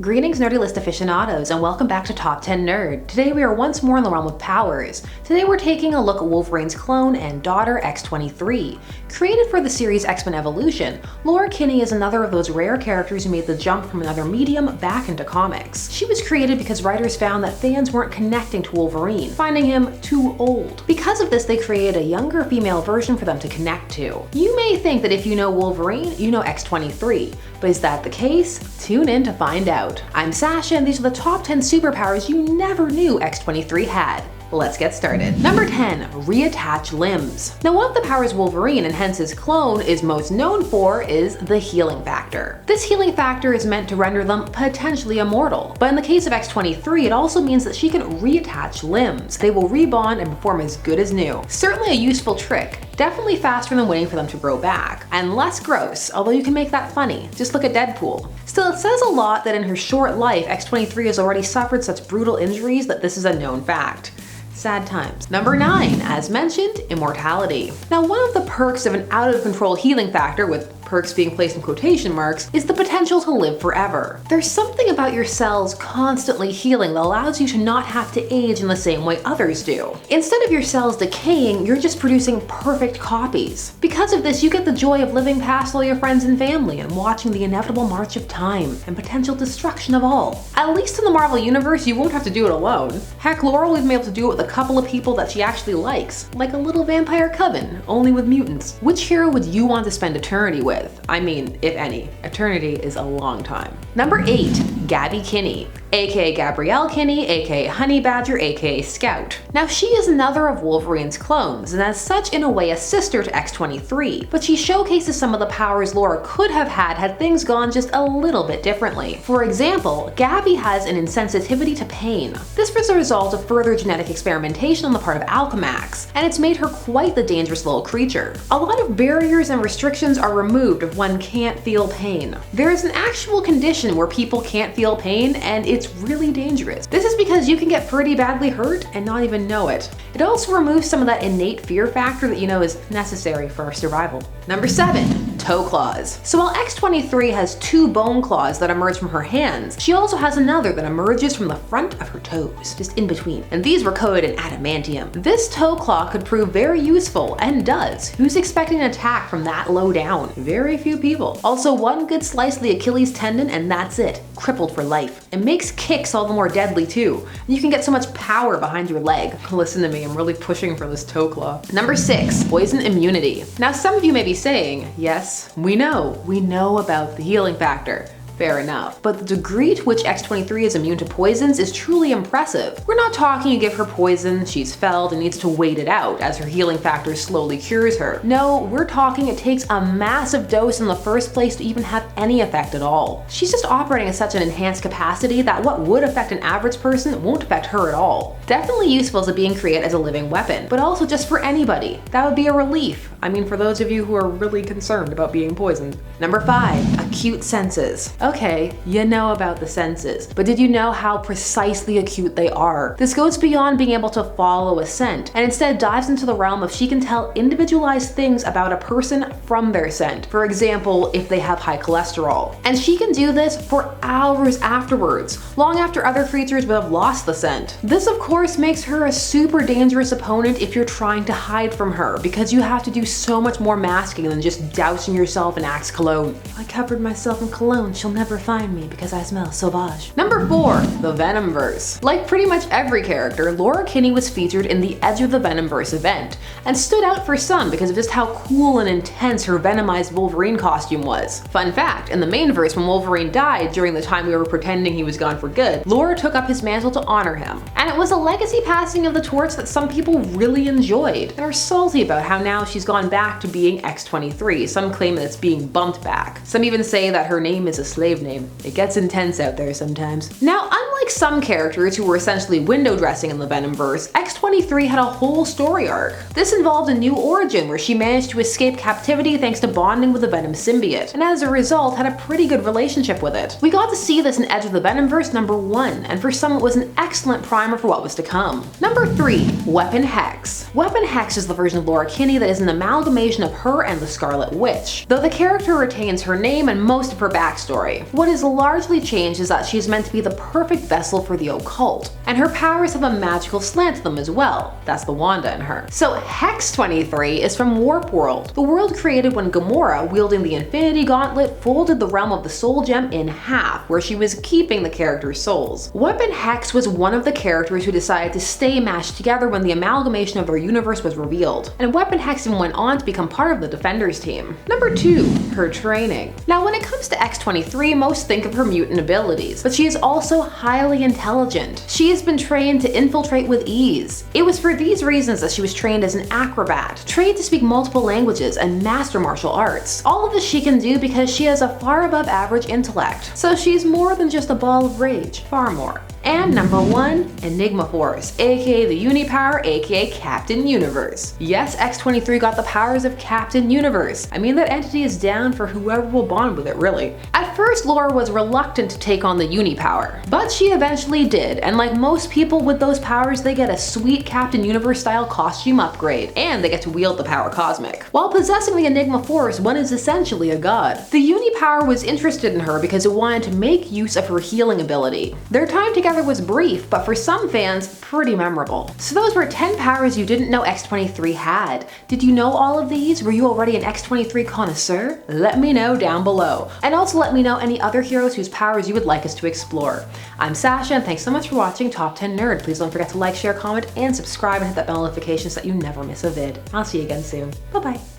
Greetings nerdy list aficionados and welcome back to Top 10 Nerd. Today we are once more in the realm of powers. Today we're taking a look at Wolverine's clone and daughter X-23. Created for the series X-Men Evolution, Laura Kinney is another of those rare characters who made the jump from another medium back into comics. She was created because writers found that fans weren't connecting to Wolverine, finding him too old. Because of this, they created a younger female version for them to connect to. You may think that if you know Wolverine, you know X-23, but is that the case? Tune in to find out. I'm Sasha and these are the top 10 superpowers you never knew X-23 had. Let's get started. Number 10, reattach limbs. Now one of the powers Wolverine, and hence his clone, is most known for is the healing factor. This healing factor is meant to render them potentially immortal, but in the case of X-23, it also means that she can reattach limbs. They will rebond and perform as good as new. Certainly a useful trick. Definitely faster than waiting for them to grow back, and less gross, although you can make that funny. Just look at Deadpool. Still, it says a lot that in her short life, X-23 has already suffered such brutal injuries that this is a known fact. Sad times. Number 9, as mentioned, immortality. Now one of the perks of an out-of-control healing factor, with perks being placed in quotation marks, is the potential to live forever. There's something about your cells constantly healing that allows you to not have to age in the same way others do. Instead of your cells decaying, you're just producing perfect copies. Because of this, you get the joy of living past all your friends and family and watching the inevitable march of time and potential destruction of all. At least in the Marvel Universe, you won't have to do it alone. Heck, Laura will even be able to do it with a couple of people that she actually likes, like a little vampire coven, only with mutants. Which hero would you want to spend eternity with? I mean, if any. Eternity is a long time. Number 8, GABBY Kinney, aka Gabrielle Kinney, aka Honey Badger, aka Scout. Now she is another of Wolverine's clones, and as such in a way a sister to X-23, but she showcases some of the powers Laura could have had things gone just a little bit differently. For example, GABBY has an insensitivity to pain. This was a result of further genetic experimentation on the part of Alchemax, and it's made her quite the dangerous little creature. A lot of barriers and restrictions are removed if one can't feel pain. There is an actual condition where people can't feel pain, and it's really dangerous. This is because you can get pretty badly hurt and not even know it. It also removes some of that innate fear factor that you know is necessary for our survival. Number 7, toe claws. So while X-23 has 2 bone claws that emerge from her hands, she also has another that emerges from the front of her toes, just in between. And these were coated in adamantium. This toe claw could prove very useful, and does. Who's expecting an attack from that low down? Very few people. Also, one good slice of the Achilles tendon and that's it. Crippled for life. It makes kicks all the more deadly too. You can get so much power behind your leg. Listen to me, I'm really pushing for this toe claw. Number 6, poison immunity. Now some of you may be saying, yes, we know about the healing factor. Fair enough. But the degree to which X-23 is immune to poisons is truly impressive. We're not talking you give her poison, she's felled, and needs to wait it out as her healing factor slowly cures her. No, we're talking it takes a massive dose in the first place to even have any effect at all. She's just operating at such an enhanced capacity that what would affect an average person won't affect her at all. Definitely useful as a being created as a living weapon, but also just for anybody. That would be a relief. I mean, for those of you who are really concerned about being poisoned. Number 5, acute senses. Okay, you know about the senses, but did you know how precisely acute they are? This goes beyond being able to follow a scent, and instead dives into the realm of she can tell individualized things about a person from their scent. For example, if they have high cholesterol. And she can do this for hours afterwards, long after other creatures would have lost the scent. This of course makes her a super dangerous opponent if you're trying to hide from her, because you have to do so much more masking than just dousing yourself in Axe cologne. I covered myself in cologne, she'll never find me because I smell sauvage. Number 4, the VENOMVERSE. Like pretty much every character, Laura Kinney was featured in the Edge of the VENOMVERSE event, and stood out for some because of just how cool and intense her venomized Wolverine costume was. Fun fact, in the main verse when Wolverine died during the time we were pretending he was gone for good, Laura took up his mantle to honor him. And it was a legacy passing of the torch that some people really enjoyed, and are salty about how now she's gone back to being X-23. Some claim that it's being bumped back. Some even say that her name is a slave name. It gets intense out there sometimes. Now, unlike Unlike some characters who were essentially window dressing in the Venomverse, X-23 had a whole story arc. This involved a new origin where she managed to escape captivity thanks to bonding with the Venom symbiote, and as a result had a pretty good relationship with it. We got to see this in Edge of the Venomverse #1, and for some it was an excellent primer for what was to come. Number 3. Weapon Hex. Weapon Hex is the version of Laura Kinney that is an amalgamation of her and the Scarlet Witch, though the character retains her name and most of her backstory. What is largely changed is that she is meant to be the perfect vessel for the occult, and her powers have a magical slant to them as well. That's the Wanda in her. So X-23 is from Warp World, the world created when Gamora, wielding the Infinity Gauntlet, folded the realm of the Soul Gem in half, where she was keeping the character's souls. Weapon Hex was one of the characters who decided to stay mashed together when the amalgamation of their universe was revealed, and Weapon Hex even went on to become part of the Defenders team. Number 2. Her training. Now when it comes to X-23, most think of her mutant abilities, but she is also highly intelligent. She has been trained to infiltrate with ease. It was for these reasons that she was trained as an acrobat, trained to speak multiple languages and master martial arts. All of this she can do because she has a far above average intellect. So she's more than just a ball of rage, far more. And number 1, Enigma Force, aka the Unipower, aka Captain Universe. Yes, X-23 got the powers of Captain Universe. I mean, that entity is down for whoever will bond with it, really. At first, Laura was reluctant to take on the Unipower, but she eventually did, and like most people with those powers, they get a sweet Captain Universe style costume upgrade, and they get to wield the power cosmic. While possessing the Enigma Force, one is essentially a god. The Unipower was interested in her because it wanted to make use of her healing ability. Their time together was brief, but for some fans, pretty memorable. So those were 10 powers you didn't know X-23 had. Did you know all of these? Were you already an X-23 connoisseur? Let me know down below. And also let me know any other heroes whose powers you would like us to explore. I'm Sasha, and thanks so much for watching Top 10 Nerd. Please don't forget to like, share, comment, and subscribe, and hit that bell notification so that you never miss a vid. I'll see you again soon. Bye bye.